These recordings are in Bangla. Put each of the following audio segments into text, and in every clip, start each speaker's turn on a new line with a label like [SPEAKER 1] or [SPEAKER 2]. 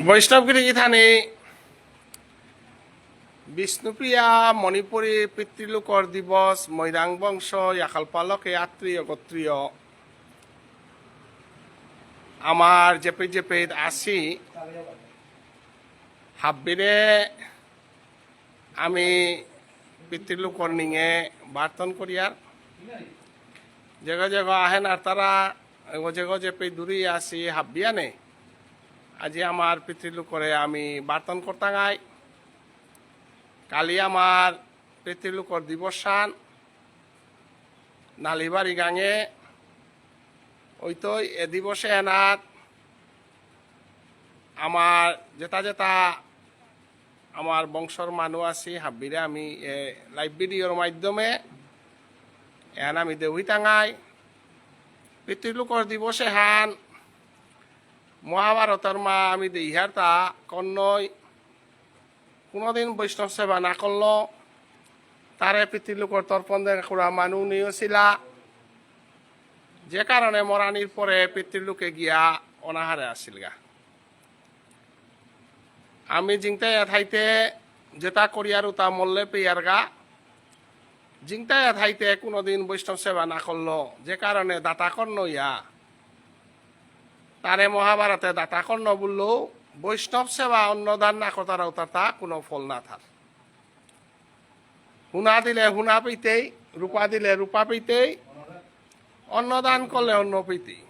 [SPEAKER 1] বৈষ্ণবগিরি থানে বিষ্ণুপ্রিয়া মণিপুরী পিতৃলোকর দিবস মৈরাং বংশ ইয়াখালপালকে আত্মীয় গোত্রীয় আমার জেপে জেপে আসি হাব্বিরে আমি পিতৃলোকর নিয়ে বার্তন করিয়ার জেগো আহেন আর তারা জেগো জেপে দূরে আসি হাব্বিয়ানে আজি আমার পিতৃলোকরে আমি বার্তন করতাঙাই কালি আমার পিতৃলোকর দিবসান নালিবাড়ি গাঙে ওই তো এ দিবসে এনাত আমার যেটা আমার বংশর মানুষ আছি হাব্বিরে আমি লাইভ ভিডিওর মাধ্যমে এন আমি দেউহি টাঙাই পিতৃলোকর দিবসে হান মহাভারতের মা আমি দেইহার তা কন্যই কোনোদিন বৈষ্ণব সেবা না করল তারে পিতৃলোকর তর্পণ দেখা মানুষ নিয়েছিলা যে কারণে মরানির পরে পিতৃলোকে গিয়া অনাহারে আসিল গা আমি জিংতাই এথাইতে যেটা করিয়ার তা মল্লে পেয়ার গা জিংতাই এথাইতে কোনোদিন বৈষ্ণব সেবা না করল যে কারণে দাতা কর্ণ ইয়া তারে মহাভারতে দাতা কর্ণ বললেও বৈষ্ণব সেবা অন্নদান না করার তা কোনো ফল না থাক হুনা দিলে হুনা পেতেই রূপা দিলে রূপা পেতেই অন্নদান করলে অন্ন পেতেই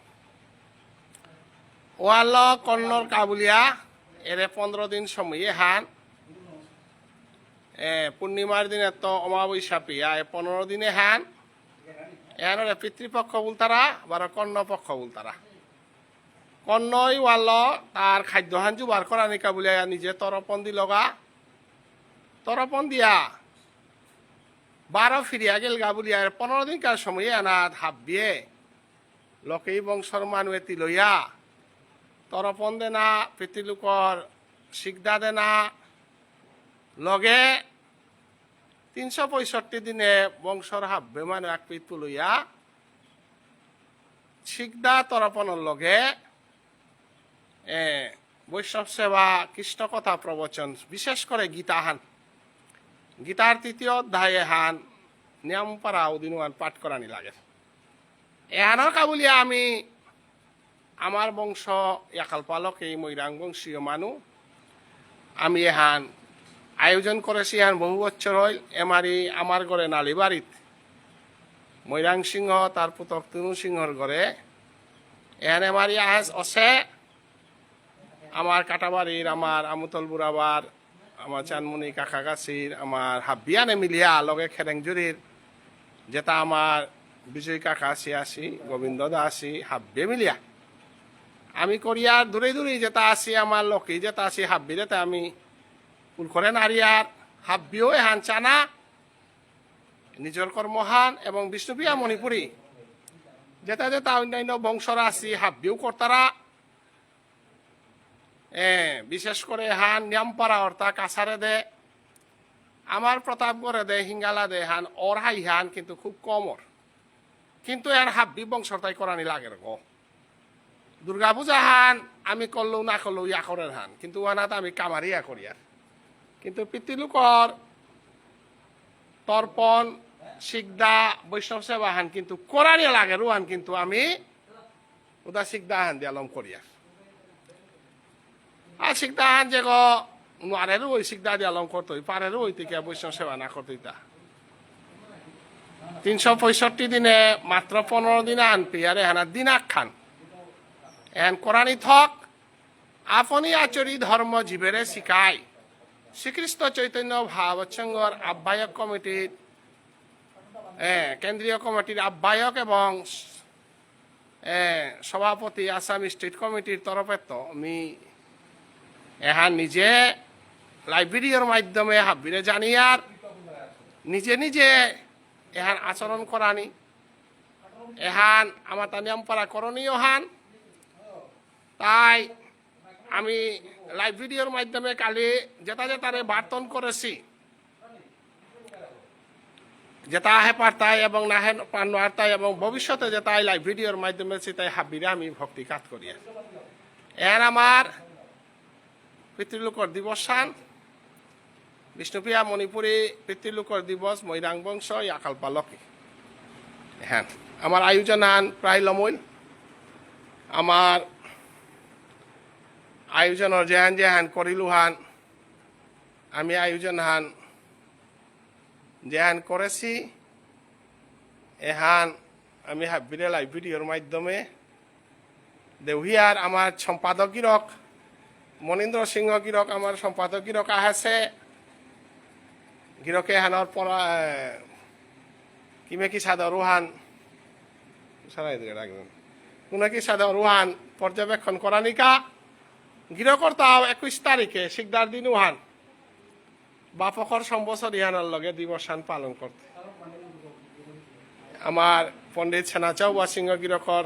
[SPEAKER 1] ওয়াল কর্ণর কাবুলিয়া এরে 15 দিন সময়ে হান পূর্ণিমার দিনে তো অমাবস্যা পিয়া 15 দিনে হান এর পিতৃপক্ষ বলতারা বার কর্ণপক্ষ বলতারা কর্ণই ওয়াল তার খাদ্য হান জুবার করা নিকা বলিয়া নিজে তরপন দি লগা তরপন দিয়া 12 ফিরিয়া গেল গা বলিয়া 15 দিনকার সময়ে আনাত হাব্বিয়ে লোকেই বংশর মানুষ এটি লইয়া তরপন দে না পিতৃলোকর শিকদা দে না লগে 365 দিনে বংশর হাব্বে মানুষ এক পিতু লইয়া শিকদা তরপনের লগে বৈষ্ণব সেবা কৃষ্ণ কথা প্রবচন বিশেষ করে গীতা হান গীতার 3য় অধ্যায়ে হান নিয়ম পারা ওদিন পাঠ করানি লাগে এহানোর কাবুলিয়া আমি আমার বংশ ইয়াকালপালক এই মৈরাং বংশীয় মানুষ আমি এহান আয়োজন করেছি এহান বহু বছর হইল এমারি আমার ঘরে নালিবাড়িত মৈরাং সিংহ তার পুতক তুনু সিংহর ঘরে এহান এমারি আহেজ অসে আমার কাটাবাড়ির আমার আমুতল বুড়াবার আমার চানমুনি কাকাগাছির আমার হাব্বিয়ানে মিলিয়া লগে খেরেংজুরির যেটা আমার বিজয় কাকা আসি গোবিন্দ দা আসি হাব্বে মিলিয়া আমি করিয়ার দূরে দূরে যেটা আসি আমার লোকে যেটা আসি হাব্বি যেটা আমি পুলখরে নারিয়ার হাব্বিও এহান চানা নিজের কর্মহান এবং বিষ্ণুপ্রিয়া মণিপুরী যেটা অন্যান্য বংশরা আসি হাব্বিও কর্তারা বিশেষ করে হান নিয়ামপাড়া অর্থাৎ কাছারে দে আমার প্রতাপগড়ে দে হিঙ্গালা দে হান ওর হাই হান কিন্তু খুব কমর কিন্তু এর হাব্বি বংশর তাই করানি লাগে গো দুর্গা পূজা হান আমি করলেও না করলেও ইয়াকরের হান কিন্তু ওনাত আমি কামারিয়া করিয়ার কিন্তু পিতৃলোকর তর্পণ শিকদা বৈষ্ণব সেবা হান কিন্তু করানি লাগে রুহান কিন্তু আমি ওদা শিকদা হান দিয়ালম করিয়ার আর শিকদা হান যে নারেরও ওই শিকদা দিয়ালম করতই পারেরও ওই থেকে বৈষ্ণব সেবা না করতই তা 365 দিনে মাত্র 15 দিনে আন পেয়ারে হানা দিনাক খান এন কোরআনী থক আপনি আচরি ধর্ম জীবেরে শিখায় শ্রীকৃষ্ণ চৈতন্য ভাবৎসঙ্গর আহ্বায়ক কমিটির কেন্দ্রীয় কমিটির আহ্বায়ক এবং সভাপতি আসাম স্টেট কমিটির তরফে তো আমি এহান নিজে লাইব্রেরির মাধ্যমে হাব্বিরে জানিয়ার নিজে এহান আচরণ করানি এহান আমার তা নিয়ম পারা করণীয় হান তাই আমি লাইভ ভিডিওর মাধ্যমে কালি যেটা যেটারে বার্তন করেছি, যেটা আহে পারতাই এবং না হে পারতাই এবং ভবিষ্যতে যেটা লাইভ ভিডিওর মাধ্যমে তাই হাবিরে আমি ভক্তি কাজ করি। এর আমার পিতৃলোকর দিবসান বিষ্ণুপ্রিয়া মণিপুরী পিতৃলোকর দিবস মৈরাং বংশ ইয়াকাল পালকি। হ্যাঁ, আমার আয়োজন হান প্রায় লমইল। আমার আয়োজনের যেহান যেহান করিলু হান, আমি আয়োজন হান যেহান করেছি এহান আমি হাবিরে লাইভ ভিডিওর মাধ্যমে দেউহিয়ার আমার সম্পাদক গিরক মনীন্দ্র সিংহ গিরক আমার সম্পাদক গিরক আহেছে গিরকে হানোর পরা কিমে কি সাদা রুহান সারাই দিকে রাখবেন কোনে কি সাদা রুহান পর্যবেক্ষণ করানিকা গিরকর তাও 21 তারিখে শিকদার দিন উহান বাপকর সম্বৎসর ইহানের লগে দিবসান পালন করতে আমার পণ্ডিত সেনাচাও বা সিংহ গিরকর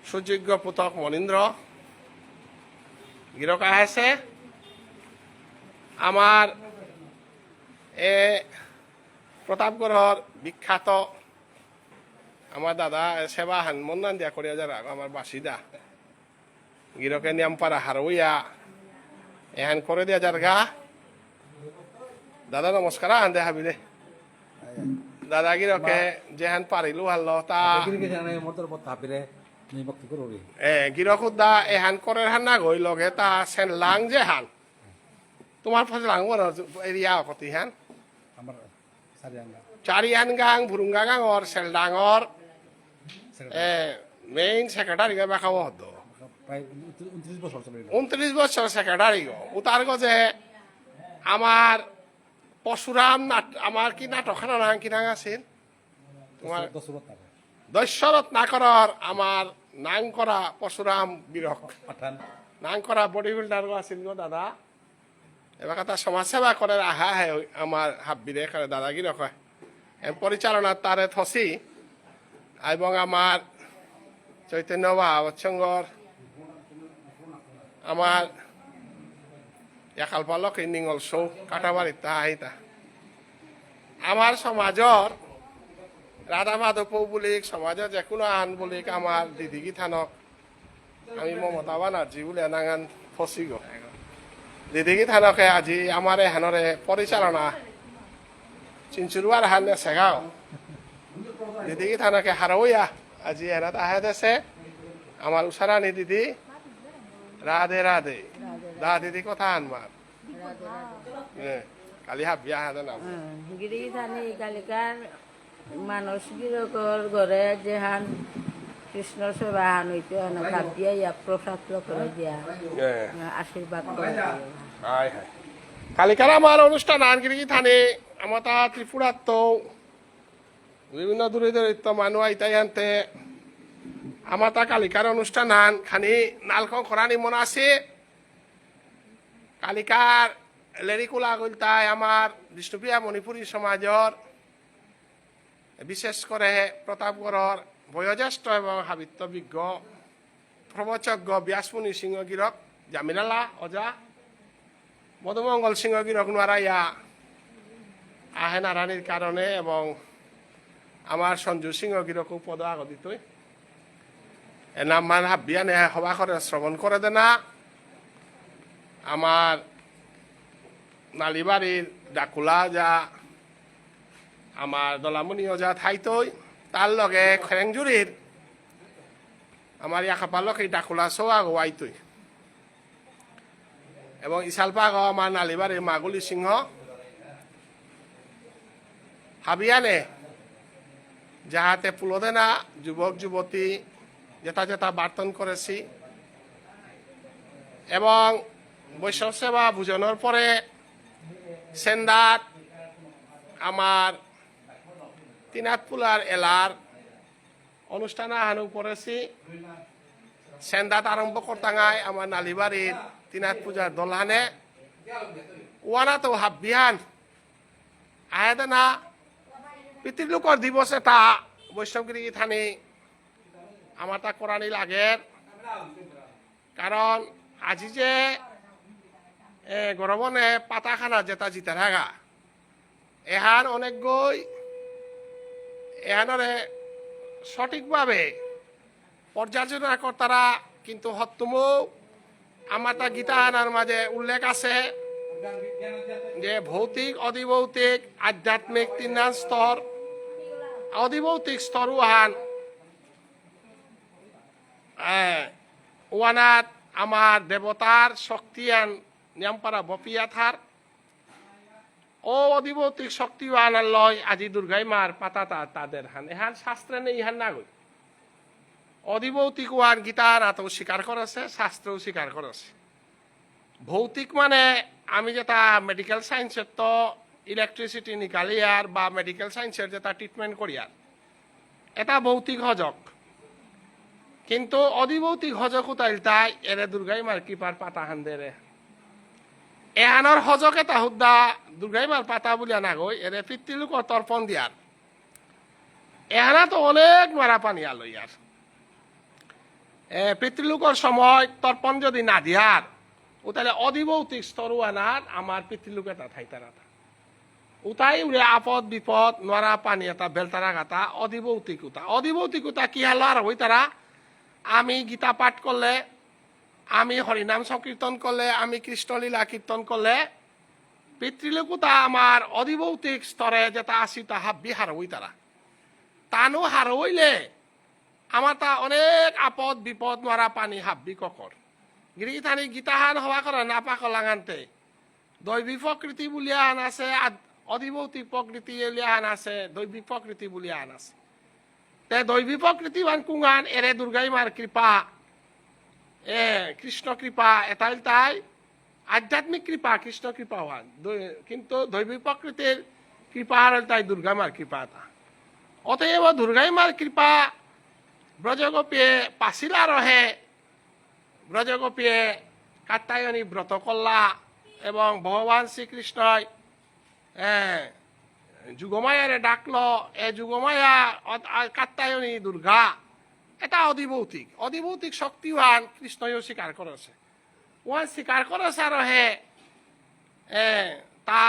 [SPEAKER 1] সুযোগ্য পুতক মনীন্দ্র গিরক আহেছে আমার প্রতাপগড়র বিখ্যাত আমার দাদা সেবা হান মন্নান দিয়া করিয়া যারা আমার বাসিদা গিরকে নিয়মপাড়া হারইয়া এহান করে দিয়া যার গা দাদা নমস্কার আন দে হাবি দে দাদা গিরকে যেহান পারিলু হারল তা গিরকুদা এহান করে হান না গই লগে তা সেন লাং যে হান তোমার ফাঁসে লাং এরিয়া কতি হান চারিয়ান গাং ভুরুঙ্গা গাঙর সেল ডাঙর মেইন সেক্রেটারি বাখাও হদ 29 বছর সেক্রেটারি উতার গজে আমার পশুরাম আমার কি নাটকখানা নাম কি নাম আছিল তোমার দৈশ্যরত নাকরর আমার নাং করা পশুরাম বীরক নাং করা বডি বিল্ডার আছিল গো দাদা এবার কথা সমাজসেবা করে আহা হে আমার হাব্বিরে করে দাদাগিরি কয় পরিচালনা তারে থসি এবং আমার চৈতন্য বাবৎসঙ্গর আমার একাল পালক নিঙল সৌ কাটাবাড়ির তা আইতা আমার সমাজর রাধা মাধব বুলিক সমাজের যে কোনো আন বুলিক আমার দিদিগি থানক আমি মমতা বানার্জি বলে নাঙান ফসি গো দিদিগি থানকে আজি আমার এহানরে পরিচালনা চিনচুরুয়ার হান সেগাও দিদিগি থানকে হারইয়া আজি এনাত আহে দেশে আমার উষারানি দিদি রাধে রাধে দা দিদি কথা আনমার কালি হাবিয়া হাতে নাম
[SPEAKER 2] গিরি থানি কালিকার মানুষ গিরকর ঘরে যেহান কৃষ্ণ সেবা হান হইতে ভাবিয়া ইয়া প্রসাদ করে দিয়া আশীর্বাদ করে
[SPEAKER 1] কালিকার আমার অনুষ্ঠান আনগিরি থানে আমার তা ত্রিপুরার তো বিভিন্ন দূরে দূরিত মানুষ আইতাই আনতে আমার তা কালিকার অনুষ্ঠান আন খানি নালখন খরানি মনে আছে কালিকার লেরিকুলা গলতাই আমার বিষ্ণুপ্রিয়া মণিপুরী সমাজর বিশেষ করে প্রতাপগড়র বয়োজ্যেষ্ঠ এবং সাহিত্যবিজ্ঞ প্রবচজ্ঞ ব্যাসমুনি সিংহ গিরক জামিনালা অজা মধুমঙ্গল সিংহ গিরক নারাইয়া আহে নারানির কারণে এবং আমার সঞ্জু সিংহ গিরক পদ আগদিত এনাম মান হাবিয়া নে সভা করে শ্রবণ করে দে না আমার নালিবাড়ির ডাকুলা যা আমার দলামুনিও যা ঠাইতই তার লগে খেরেংজুরির আমার ইয়াকাপালক এই ডাকুলা চৌয়া গোয়াইতই এবং ইশালপাগ আমার নালিবাড়ির মাগুলি সিংহ হাবিয়ানে যাহাতে পুলদেনা যুবক যুবতী যেটা যেটা বার্তন করেছি এবং বৈষ্ণব সেবা ভোজনের পরে সেন্দাত আমার তিনাতপুলার এলার অনুষ্ঠান আহানো করেছি সেন্দাত আরম্ভ করতাঙায় আমার নালিবাড়ির তিনাত পূজার দলহানে ওয়ানা তো হাবিয়ান আয়াদে না পিতৃলোকর দিবস এটা বৈষ্ণবগিরি থানি আমার তা করানি লাগে কারণ আজি যে গরবনে পাতাখানা যেটা জিতে থাকা এহান অনেক গই এহানরে সঠিকভাবে পর্যালোচনা কর্তারা কিন্তু হত্যমৌ আমার তা গীতা আনার মাঝে উল্লেখ আছে যে ভৌতিক অধিভৌতিক আধ্যাত্মিক তিনান স্তর অধিভৌতিক স্তর উহান ওয়ানাত আমার দেবতার শক্তিয়ান নিয়মপারা বপিয়া থার ও অধিভৌতিক শক্তি ওয়ানার লয় আজি দুর্গাই মার পাতা তাদের হান এহান শাস্ত্রে নেই ইহান না গই অধিভৌতিক ওয়ান গীতা নাতেও স্বীকার করেছে শাস্ত্রেও স্বীকার করেছে ভৌতিক মানে আমি যেটা মেডিকেল সায়েন্সের তো ইলেকট্রিসিটি নিকালিয়ার বা মেডিকেল সায়েন্সের যেটা ট্রিটমেন্ট করিয়ার এটা ভৌতিক হজক কিন্তু অধিভৌতিক হজক উতাইল তাই এরে দুর্গাই মার কৃপার পাতা হান দেরে এহানোর হজক এটা হুদ্দা দুর্গাই মার পাতা বলিয়া না গই এরে পিতৃলোক তর্পণ দিয়ার এহানা তো অনেক মারা পানি আলইয়ার পিতৃলোকর সময় তর্পণ যদি না দিয়ার ও তাহলে অধিভৌতিক স্তরও আনার আমার পিতৃলোক এটা থাইতারা উতাই উড়ে আপদ বিপদ নরা পানি এটা বেলতারা গাতা অধিভৌতিকতা কি হাল আর হই তারা আমি গীতা পাঠ করলে আমি হরিনাম সংকীর্তন করলে আমি কৃষ্ণলীলা কীর্তন করলে পিতৃলোকতা আমার অধিভৌতিক স্তরে যেটা আসি তা হাব্বি হার হই তারা তানু হার হইলে আমার তা অনেক আপদ বিপদ নরা পানি হাব্বি ককর গিরিথানি গীতাহান হওয়া করে না পাকলাঙানতে দৈবিক প্রকৃতি বুলিয়া আন আছে অধিভৌতিক প্রকৃতি এলিয়া আন আছে দৈবিক প্রকৃতি বুলিয়া আন আছে তে দৈবিক প্রকৃতি বান কুঙান এরে দুর্গাই মার কৃপা কৃষ্ণ কৃপা এটাই তাই আধ্যাত্মিক কৃপা কৃষ্ণ কৃপা হন কিন্তু দৈবিক প্রকৃতির কৃপা আর তাই দুর্গা মার কৃপা তা অতএব দুর্গাই মার কৃপা ব্রজগোপীয়ে পাছিলা রহে ব্রজগোপীয়ে কাত্যায়নী ব্রত কল্লা এবং ভগবান শ্রীকৃষ্ণই যুগমায়ারে ডাকলো এ যুগমায়া কাত্যায়নী দুর্গা এটা অধিভৌতিক শক্তিওয়ান কৃষ্ণও স্বীকার করেছে ওয়ান স্বীকার করেছে আর হে তা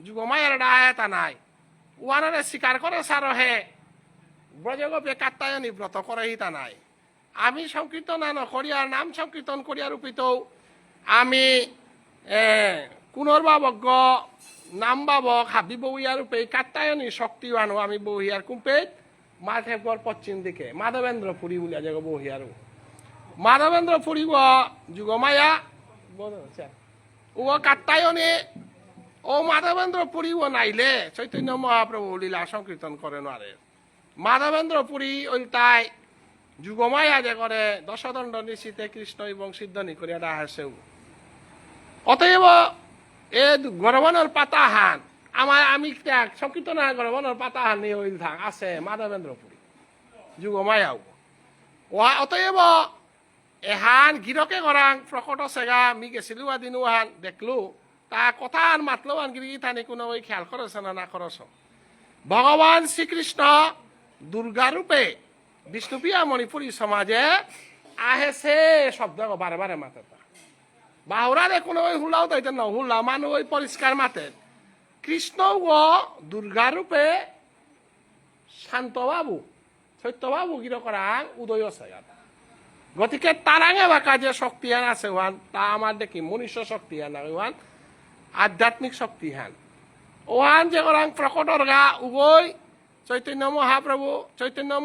[SPEAKER 1] যুগমায়ার ডায় তা নাই ওয়ানারে স্বীকার করেছে আর হে ব্রজগোপে কাত্যায়নী ব্রত করেই তা নাই আমি সংকীর্তন করিয়ার নাম সংকীর্তন করিয়ার রূপিত আমি পুনর্বাবজ্ঞ নাম বাবক হাবি বউিয়ার রূপে কাত্যায়নী শক্তিওয়ানো আমি বহিয়ার কুম্পেত মাধেবগড় পশ্চিম দিকে মাধবেন্দ্রপুরী বলিয়া যাব বহিয়ারও মাধবেন্দ্রপুরী যুগমায়া ও কাত্যায়নী ও মাধবেন্দ্রপুরী ও নাইলে চৈতন্য মহাপ্রভু লীলা সংকীর্তন করে নারে মাধবেন্দ্রপুরী ওই তাই যুগমায়া যে করে দশদণ্ড নিশীতে কৃষ্ণ এবং সিদ্ধনি করিয়া ডাহাসেও অতএব এ গরবনের পাতা হান আমার আমি সংকীর্তন গরবনের পাতা হান নিয়ে ওই থাক আছে মাধবেন্দ্রপুরী যুগমায়াও অতএব এহান গিরকে গরাং প্রকট সেগা মি গেছিলো দিনও হান দেখলো তা কথা আর মাতলো আন গিরি থানি কোনো ওই খেয়াল করেছে না করছ ভগবান শ্রীকৃষ্ণ দুর্গা রূপে বিষ্ণুপ্রিয়া মণিপুরী সমাজে আহেছে শব্দ বারে বারে মাতে বাহুরারে কোনো ওই হুলাও তাইতে ন হুলা মানুষ ওই পরিষ্কার মাতে কৃষ্ণ ও দুর্গা রূপে শান্তবাবু সত্যবাবু গির করাং উদয় আছে গতিকে তারাঙে বাঁকা যে শক্তিহান আছে ওয়ান তা আমার দেখি মনুষ্য শক্তিহান ওয়ান আধ্যাত্মিক শক্তিহান ওয়ান যে করাং প্রকটর গা উভয় চৈতন্য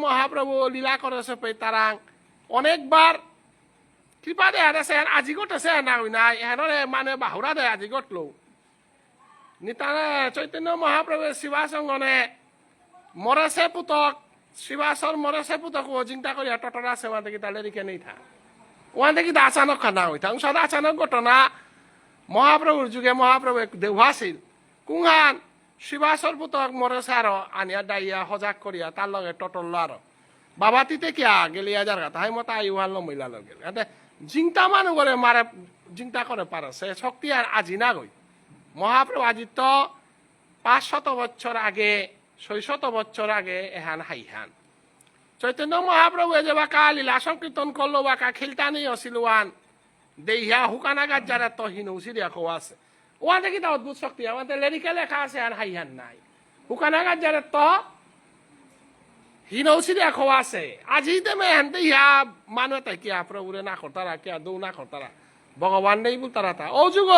[SPEAKER 1] মহাপ্রভু লীলা করেছে পে তারাং অনেকবার কৃপা দেয়া আছে আজি গটেছে না নাই এহানরে মানে বাহুরা দে আজি গটলো নিতানে চৈতন্য মহাপ্রভু শিবাসঙ্গনে মরেছে পুতক শিবাসর মরেছে পুতক ও চিন্তা করিয়া টটরা আছে ওয়ান দেখি তাহলে রিখে নেই থা ওয়ান দেখি আচানক খানা হইতা সদা আচানক ঘটনা মহাপ্রভুর যুগে মহাপ্রভু দেওয়া আছিল কুংহান শিবাসর পুতক মরেছে আরো আনিয়া ডাইয়া সজাগ করিয়া তার লগে টটল আরো বাবা তিতে কিয়া গেলিয়া যার কথা হাই মতো আইওয়াল মহিলা লগ গেল জিংটা মানুষ করে মারে জিংটা করে পারছে শক্তি আর আজি না গই মহাপ্রভু আজি তো 500 বছর আগে 600 বছর আগে এহান হাইহান চৈতন্য মহাপ্রভু যে বাকা লীলা সংকীর্তন করলো বাকা খিলতানি অছিলওয়ান দেহিয়া হুকানাগার যারা তো হিনৌসিরিয়া খোয়া আছে ওয়াতে কি তা অদ্ভুত শক্তি আমাদের লেরিকা লেখা আছে আর হাইহান নাই হুকানাগার যারা তো হিনৌসিরিয়া খোয়া আছে আজি তেমে হেনতে ইহা মানুষ তাই কিয়া প্রভুরে না করতারা কিয়া দৌ না করতারা ভগবান নেই বল তারা তা ও যুগ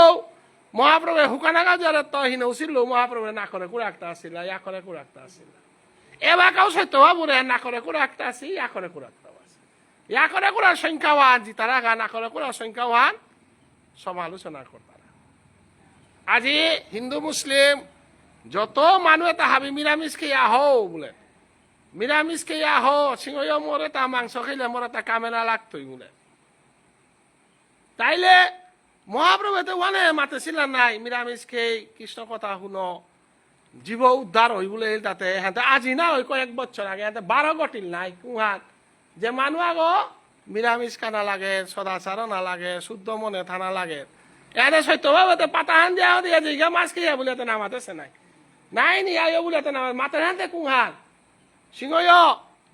[SPEAKER 1] মহাপ্রভু হুকানাগার যারা তো হিনৌসির লো মহাপ্রভু না করে কুড়ে একটা আসিল ইয়া করে কুড়ে একটা আসিল এবার কাউ সত্য বাবুরে না করে কুড়ে একটা আসি ইয়া করে কুড়ে একটা আছে ইয়া করে কুড়ার সংখ্যাওয়ান জিতারা গা না করে কুড়ার সংখ্যাওয়ান সমালোচনা করতারা আজি হিন্দু মুসলিম যত মানুষ এটা হাবি নিরামিষ খেয়ে আহো বলে নিরামিষ খেয়ে আহো সিংহ মরে তা মাংস খেলে মরে তা কামে না লাগতোই বলে তাইলে মহাপ্রভু তো ওয়ানে মাতেছিল নাই নিরামিষ খেয়ে কৃষ্ণ কথা শুনো জীব উদ্ধার হই বলে তাতে হ্যাঁ আজি না ওই কয়েক বছর আগে হ্যাঁ 12 গটিল নাই কুহাত যে মানুষ আগো নিরামিষ খানা লাগে সদাচার না লাগে শুদ্ধ মনে থানা লাগে এনে সত্যভাবে পাতা হান দিয়া দিয়ে যে মাছ খেয়ে বলে নামাতেছে নাই নাই নি আয়ো বলে নামা মাতের হাতে কুহাত সিংহ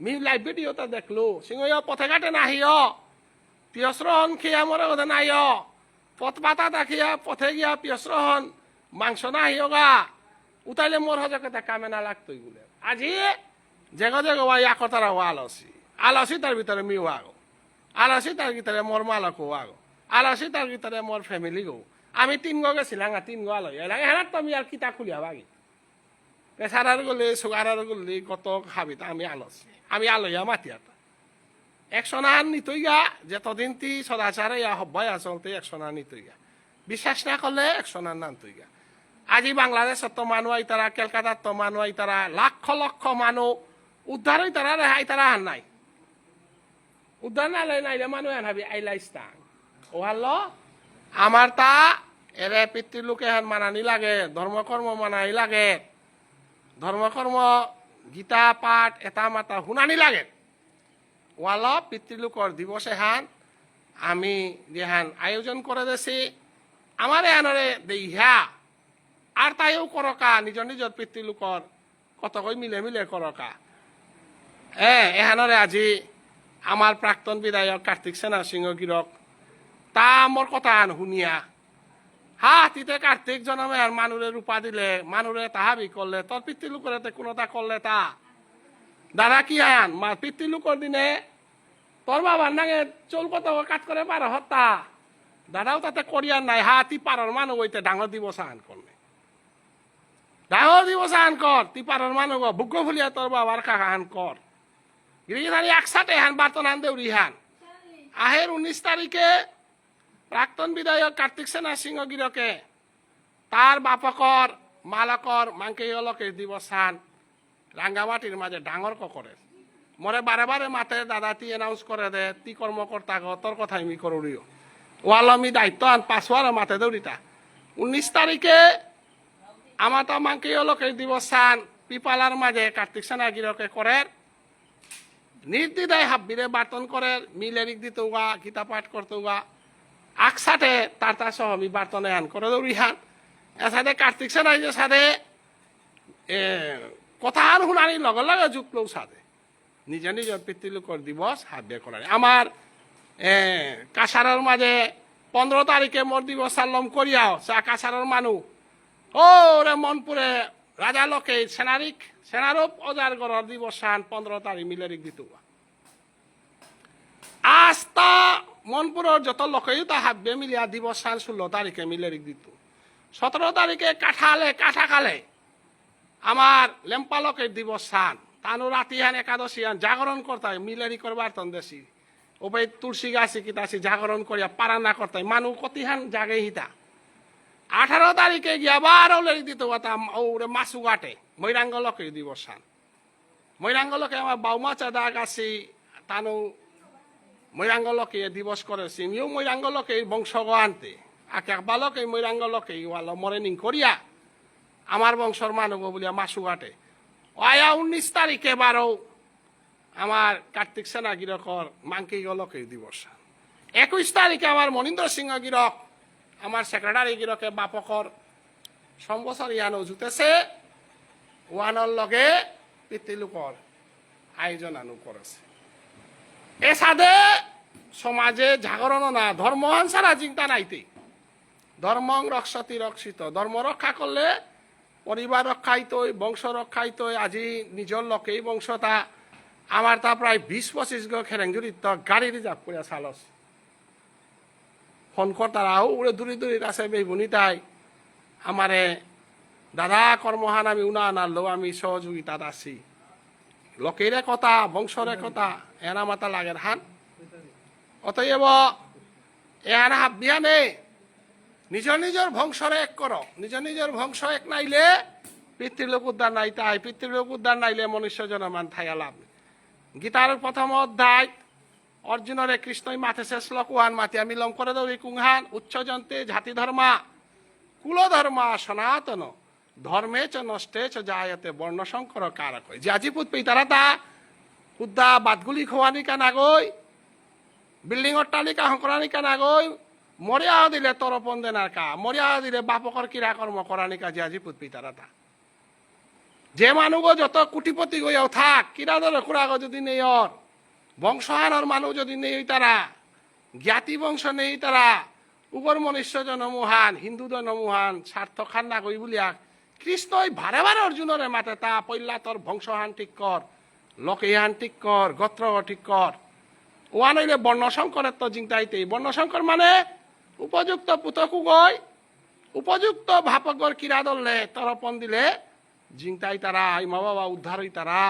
[SPEAKER 1] মি লাইভ ভিডিওটা দেখলো সিংহ পথে ঘাটে নাহিও পিয়সরহন খেয়া মরে কথা নাই পথ পাতা দেখিয়া পথে গিয়া পিয়সরহন মাংস নাহিও গা উতাইলে মোর হজকে তা কামে না লাগতোই বলে আজি জেগো জেগো ইয়া কথারা আলসি আলসি তার ভিতরে মিও আগো আলসি তার ভিতরে মোর মালকো আগো আলসি তার ভিতরে মোর ফ্যামিলি গো আমি 3 গো গেছিলাম 3 গো আলই হ্যাঁ তুমি আর কিতা খুলিয়া বাগি প্রেসারার গলি সুগারার গলি কত খাবি তা আমি আলসি আমি আলইয়া মাতিয়াটা 100 না নিতই গা যতদিন তি সদাচারে হব্বাই আসলতে 100 না নিতই গা বিশ্বাস না করলে 100 না নানতই গা আজি বাংলাদেশত তো মানুষ আইতারা কলকাতার তো মানুষ আইতারা লক্ষ লক্ষ মানুষ উদ্ধার হইতারা রেহাই তারা হান নাই উদ্ধার না নাইলে মানুষ হান হাবি আইলাইস্তাং ও হাল্লো আমার তা এরে পিতৃলোকে হান মানানি লাগে ধর্মকর্ম মানানি লাগে ধর্মকর্ম গীতা পাঠ এটা মাতা শুনানি লাগে ওয়াল পিতৃলোকর দিবসে হান আমি যেহান আয়োজন করে দেছি আমার এহানরে দেহা আর তাইও করকা নিজর নিজর পিতৃলোকর কতকৈ মিলে মিলে করকা এহানরে আজি আমার প্রাক্তন বিধায়ক কার্তিক সেনা সিংহ গিরক তা মোর কথা আন শুনিয়া হা তিতে কার্তিক জনমে আর মানুরে রূপা দিলে মানুরে তাহাবি করলে তোর পিতৃলোকরে কোনোটা করলে তা দাদা কি আন মা পিতৃলোকর দিনে তোর বাবার নাগে চুল কত কাট করে পার হত্যা দাদাও তাতে করিয়ার নাই হাতি পারর মানুষ ওইতে ডাঙর দিবস আন করলে ডাঙর দিবস আন কর তি পারর মানুষ বুগ্গ ফুলিয়া তোর বাবার কাকা আন কর গিরিধানি একসাথে হান বার্তন আন দেউরি হান আহের 19 তারিখে প্রাক্তন বিধায়ক কার্তিক সেনা সিংহ গিরকে তার বাপকর মালকর মাংকেয়লকের দিবস হান রাঙ্গামাটির মাঝে ডাঙর করে মরে বারে বারে মাতে দাদা তি এনাউন্স করে দে তি কর্মকর্তা তোর কথা আমি করিও ওয়াল আমি দায়িত্ব আন পাঁচবার মাতে দৌড়িতা 19 তারিখে আমার তো মাংকেয়লকের দিবস হান পিপালার মাঝে কার্তিক সেনা গিরকে করে নির্দিদায় হাব্বিরে বার্তন করে মিলেরিক দিতে গা গীতা পাঠ করতে গা আকসাথে তার সহ আমি বার্তনে আন করে দৌড়ি হান এসাথে কার্তিক সেনাই যে সাথে কথা আন শুনানি লগে লগে যুগলো সাথে নিজের নিজের পিতৃলোকর দিবস হাব্বে করার আমার কাছারের মাঝে 15 তারিখে মোর দিবস সাল্লম করিয়াও কাছারের মানুষ ও রে মনপুরে রাজা লোকে সেনারূপ অজারগড়ের দিবস 15 তারিখ মিলেরিক দিত আস্তা মনপুরের যত লোকেই তা হাব্বে মিলিয়া দিবস 16 তারিখে মিলেরিক দিত 17 তারিখে কাঠাখালে আমার লেম্পালকের দিবস তানু রাতি হান একাদশী হান জাগরণ করতাই মিলেরি করবার তন দেশি ওপাই তুলসী গাছি কিতাছি জাগরণ করিয়া পারানা করতাই মানুষ কতিহান জাগে হিতা 18 তারিখে গিয়া আবার ওলেরি দিত ওরে মাসু গাটে মৈরাঙ্গ লোকের দিবস মৈরাঙ্গ লোকে আমার বাউমা চাঁদা গাছি তানু মৈরাঙ্গ লোকে দিবস করেছি মিও মৈরাঙ্গ লোকে বংশগ আনতে আকেবালকে মৈরাঙ্গ লোকে ওয়াল মরেনিং করিয়া আমার বংশর মানুষ বলিয়া মাসু গাটে আয়া 19 তারিখে বারো আমার কার্তিক সেনা গিরকর মাংকি গলকে দিবস 21 তারিখে আমার মনীন্দ্র সিংহ গিরক আমার সেক্রেটারি গিরকে বাপকর সম্বসর ইয়ানো জুতেছে ওয়ানর লগে পিতৃলোকর আয়োজন আনু করেছে এ সাদে সমাজে জাগরণ না ধর্মহান সারা চিন্তা নাইতে ধর্মং রক্ষতি রক্ষিত ধর্ম রক্ষা করলে পরিবার রক্ষাইতই বংশ রক্ষাইতই আজি নিজের লোকেই বংশতা আমার তা প্রায় 20-25 খেরেং জড়িত গাড়ি রিজার্ভ করে চালস ফোন তারাও উড়ে দূরে দূরে আছে বেগুনি তাই আমারে দাদা কর্মহান আমি উনা আনারলেও আমি সহযোগিতাত আছি লোকের কথা বংশরে কথা এনা মাতা লাগের হান অতএব এহান হাবিয়ানে নিজের নিজের বংশরে এক করো নিজের নিজের বংশ এক নাইলে পিতৃলোক উদ্ধার নাই তাই পিতৃলোক উদ্ধার নাইলে মনুষ্য জনমান থাইয়া লাভ গীতার প্রথম অধ্যায় অর্জুনরে কৃষ্ণই মাথে শেষ লকুহান মাতি আমি লম করে দেবী কুংহান উচ্চ জন্তে জাতি ধর্মা কুল ধর্মা সনাতন ধর্মে চ নষ্টে চ জায়তে বর্ণশঙ্কর কারক যে আজি পুত পেতারা তা উদ্দা বাদগুলি খোয়ানি কানা গই বিল্ডিং অট্টালিকা হংকরানি কানা গই মরিয়া দিলে তরপন দেনার কা মরিয়া দিলে বাপকর কিরা কর্ম করানি কা যে আজি পুত পেতারা তা যে মানুষ যত কোটিপতি গইয়াও থাক কিরা ধরে কুড়াগ যদি নেই ওর বংশহানর মানুষ যদি নেই তারা জ্ঞাতি বংশ নেই তারা উপর মনুষ্য জনমুহান হিন্দু জনমুহান স্বার্থ খান না গই বলিয়া কৃষ্ণই ভারে ভারে অর্জুনরে মাতে তা পইলা তোর বংশহান ঠিক কর লোকেহান ঠিক কর গোত্র ঠিক কর ওয়ান হইলে বর্ণশঙ্করের তো জিংতাইতে বর্ণশঙ্কর মানে উপযুক্ত পুতকু গই উপযুক্ত ভাপকর কিরা দললে তরপন দিলে জিংতাই তারা এই মা বাবা উদ্ধার হই তারা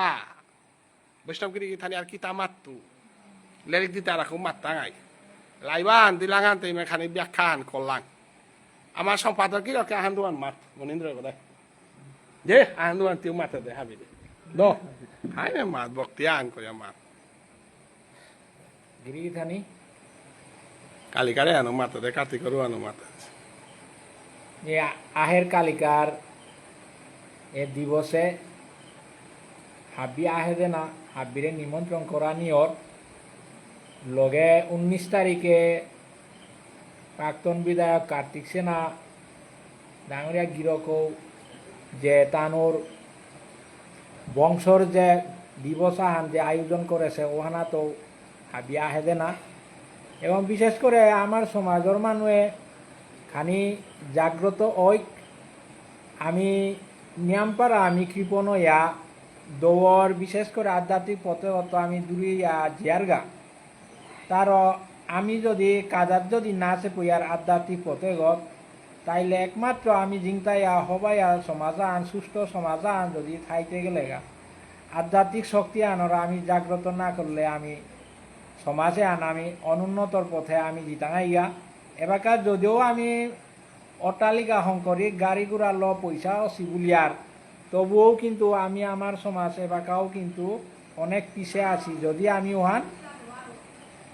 [SPEAKER 1] বৈষ্ণবগিরি থানি আর কিতা মাতু লেরিক দিতে রাখো মাত্তাঙাই লাইবান দিলাঙান তেই মেখানি ব্যাখ্যান করলাং আমার সম্পাদক কি রকে আহান্দুয়ান মাত মনীন্দ্র কথা যে আহান্দুয়ান তিউ মাতে দে হাবি দে দো হাই না মাত বক্তি আন কইয়া মাত
[SPEAKER 3] গিরি থানি
[SPEAKER 1] কালিকারে আনো মাতে দে কাতি করু আনো মাতে
[SPEAKER 3] যে আহের কালিকার এ দিবসে হাবি আহে দে না হাবিরে নিমন্ত্রণ করা নিয়র লগে 19 তারিখে প্রাক্তন বিধায়ক কার্তিক সেনা ডাঙরিয়া গিরকও যে তানোর বংশর যে দিবস আহান যে আয়োজন করেছে ওহানা তো হাবি আহে দে না এবং বিশেষ করে আমার সমাজের মানুষে খানি জাগ্রত ঐক আমি নিয়ামপাড়া আমি কৃপণ ইয়া দৌড় বিশেষ করে আধ্যাত্মিক পথে অত আমি দূরে জিয়ারগা তার আমি যদি কাজার যদি নাচে পইয়ার আধ্যাত্মিক পথে গত তাইলে একমাত্র আমি জিংতাইয়া হবাইয়া সমাজান সুস্থ সমাজান যদি থাইতে গেলে গা আধ্যাত্মিক শক্তি আনরা আমি জাগ্রত না করলে আমি সমাজে আন আমি অনুন্নতর পথে আমি জিতাঙাইয়া এবাকার যদিও আমি অট্টালিকা হংকরি গাড়ি ঘোড়া ল পয়সা সিবুলিয়ার তবুও কিন্তু আমি আমার সমাজ এবাকাও কিন্তু অনেক পিছে আছি যদি আমি ওহান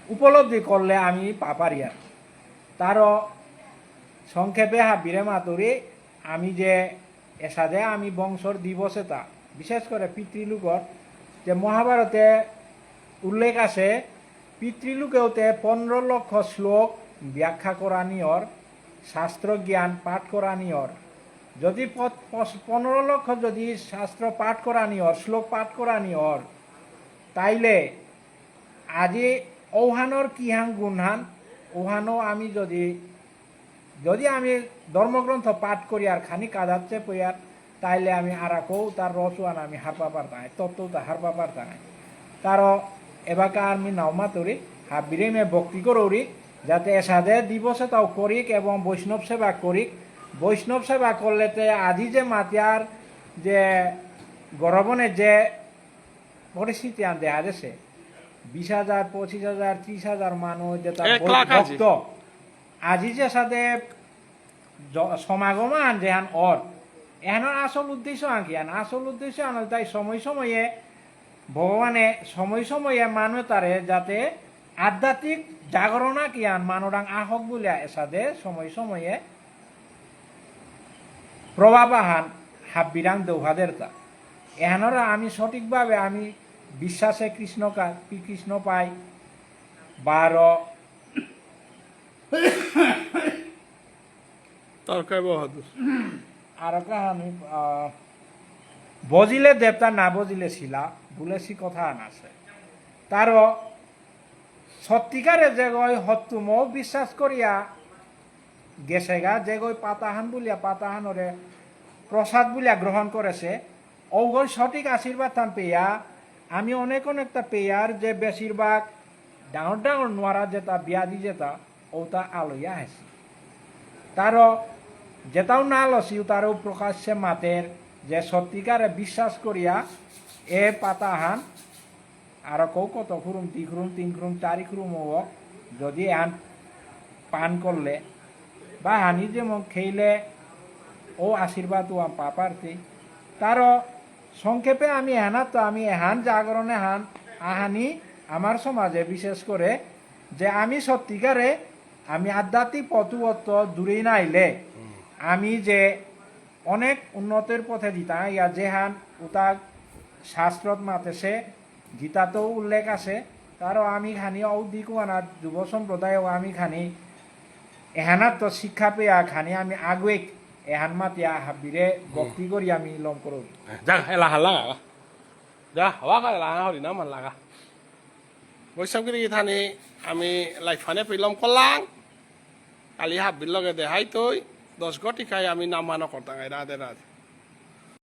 [SPEAKER 3] উপলব্ধি করলে আমি পাপারিয়ার তারও সংক্ষেপে হাবিরে মাতুরি আমি যে এসাদে আমি বংশর দিবসে তা বিশেষ করে পিতৃলোকর যে মহাভারতে উল্লেখ আছে পিতৃলোকেওতে 15 লক্ষ শ্লোক ব্যাখ্যা করা নিয়র শাস্ত্র জ্ঞান পাঠ করা নিয়র যদি 15 লক্ষ যদি শাস্ত্র পাঠ করা নিয়র শ্লোক পাঠ করা নিয়র তাইলে আজি ঔহানোর কিহান গুণহান ওহানো আমি যদি আমি ধর্মগ্রন্থ পাঠ করি আর খানি কাদাচ্ছে পইয়ার তাইলে আমি আরাকও তার রসুয়ান আমি হারপা পারতাম তত্ত্ব তা হারপা পারতাম তারও এবাকা আমি নাওমা তরি হাবিরে মে ভক্তি করৌরি যাতে এসাদে দিবসে তাও করিক এবং বৈষ্ণব সেবা করিক বৈষ্ণব সেবা করলেতে আজি যে মাতিয়ার যে গরবনে যে পরিস্থিতি আন দেখা যাচ্ছে 20,000 25,000 30,000 মানুষ যে তার ভক্ত আজি যে সাথে সমাগমান যেহান অর এহানোর আসল উদ্দেশ্য আঁকি আন আসল উদ্দেশ্য আন তাই সময় সময়ে ভগবানে সময় সময়ে মানুষ তারে যাতে আধ্যাত্মিক জাগরণা কি আন মানুরাং আহক বলিয়া এসাদে সময় সময়ে প্রভাব আহান হাব্বিরাং দৌহাদের তা এহানোরা আমি সঠিকভাবে আমি বিশ্বাসে কৃষ্ণ পাই 12 আর কাহানি বজিলে দেবতা না বজিলে শিলা বলেছি কথা আনাছে তারও সত্যিকারে যে গই হত্যুমও বিশ্বাস করিয়া গেছে গা যে গই পাতাহান বলিয়া পাতাহানরে প্রসাদ বলিয়া গ্রহণ করেছে ওগই সঠিক আশীর্বাদ থান পেয়া আমি অনেকটা পেয়ার যে বেশিরভাগ ডাঙর ডাঙর নোয়ারা যেটা বিয়াদি যেটা ওটা আলইয়া হেসি তারও যেটাও না আলসিও তারও প্রকাশ্যে মাতের যে সত্যিকারে বিশ্বাস করিয়া এ পাতাহান আর কৌ কত খুরুম 2 খুরুম 3 খুরুম 4 খুরুম হোক যদি আন পান করলে বা হানি যেমন খেইলে ও আশীর্বাদ ও পাপারতি তারও সংক্ষেপে আমি আমি এহান জাগরণে হান আহানি আমার সমাজে বিশেষ করে যে আমি সত্যিকারে আমি আধ্যাত্মিক পথুবত্ত দূরে না আইলে আমি যে অনেক উন্নতির পথে দিতা ইয়া যেহান উতা শাস্ত্রত মাতেছে গীতাতেও উল্লেখ আছে তারও আমি খানি ঔদিকুয়ানা যুব সম্প্রদায়ও আমি খানি এহানাত তো শিক্ষা পেয়া খানি আমি আগুয়ে এহান মাতিয়া হাবিরে ভক্তি করি আমি লম করো
[SPEAKER 1] যা এলা হাল্লা যা হওয়া কাল লাগা হরি না মান লাগা বৈশাখগিরি থানি আমি লাইফানে পেলাম করলাম কালি হাবির লগে দেখাই তৈ 10 গটি খাই আমি নামানো করতাম রাধে রাধে